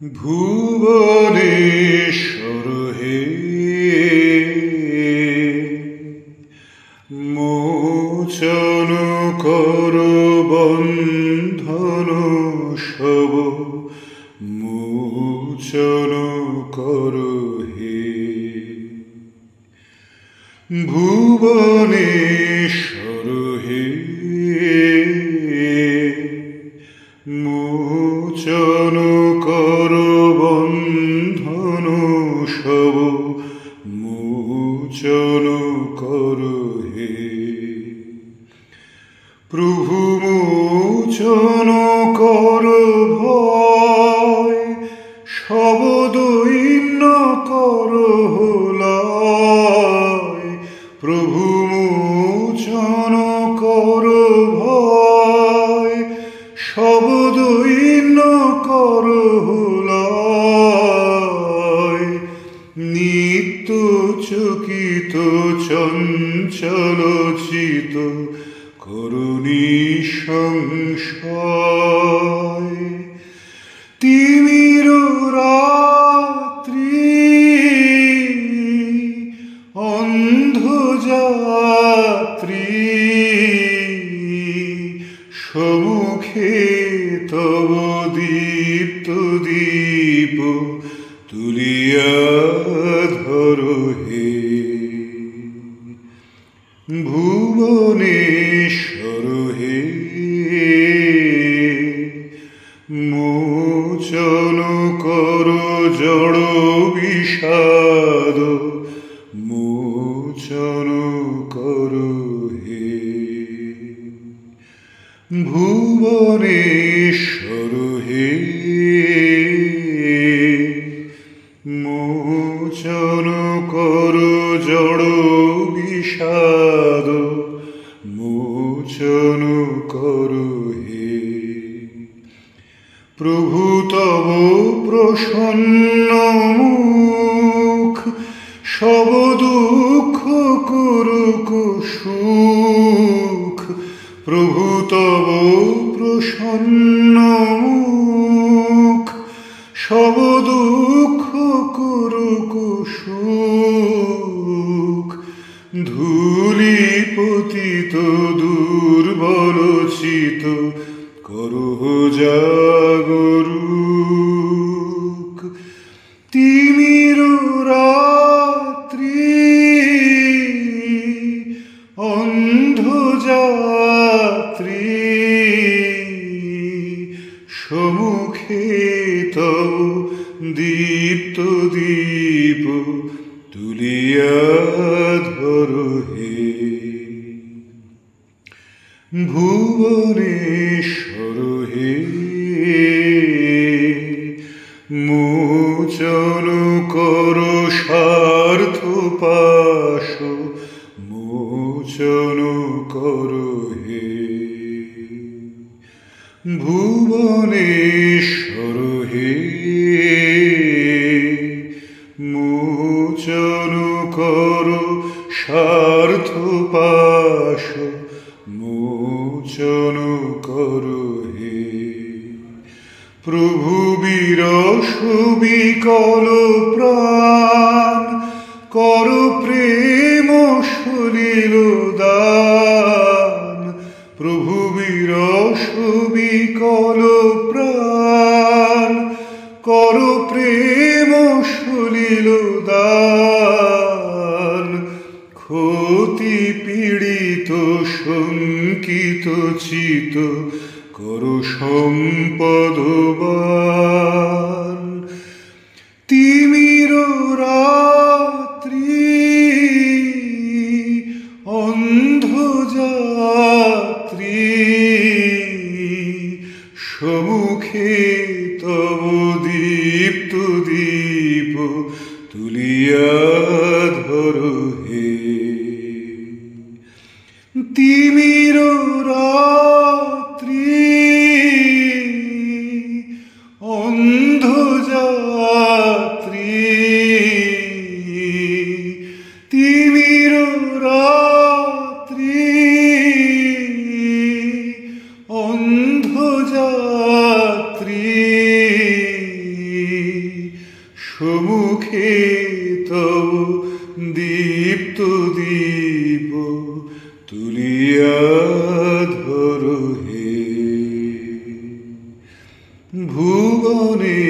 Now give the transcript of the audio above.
ভুবনেশ্বর হে মোচন কর বন্ধন সব মোচন কর হে ভুবনেশ্বর হে মোচন কর বন্ধন সব মোচন কর হে প্রভু মোচন কর ভয় সব দৈন্য কর লয় প্রভু মোচন কর ভয় সব দৈন্য কর লয় নিত্য চকিত চঞ্চল চিত করুণী সংশয় তিমির রাত্রি অন্ধ যাত্রী সমুখে তব দীপ্ত দীপ তুলিয়া ধর হে ভুবনেশ্বর হে মোচন কর জড় বিষাদ মোচন কর হে ভুবনেশ্বর হে মোচন কর জড় বিষাদ মোচন কর হে প্রভু তব প্রসন্ন মুখ সব দুঃখ করুক সুখ প্রভু তব প্রসন্ন মুখ সব দুঃখ করুক সুখ ধূলি পতিত দুর্বল চিত করহ জাগরুক তিমির রাত্রি অন্ধ যাত্রী সমুখে তব দীপ্ত দীপ তুলিয়া ধর হে ভুবনেশ্বর হে মোচন কর স্বার্থ পাশ মোচন কর হে ভুবনেশ্বর হে মোচন কর স্বার্থ পাশ মোচন কর হে প্রভু বিরস বিকল প্রাণ কর প্রেম সলিল দান প্রভু বিরস বিকল প্রাণ কর প্রেম সলিল দান ক্ষতি পীড়িত শঙ্কিত চিত কর সম্পদবান তিমির রাত্রি অন্ধ যাত্রী সমুখে তব দীপ্ত দীপ তুলিয়া ধর হে তিমির রাত্রি অন্ধ যাত্রী তিমির রাত্রি অন্ধ যাত্রী সমুখে তব দীপ্ত দীপ তুলিয়া ধরো হে ভুবনে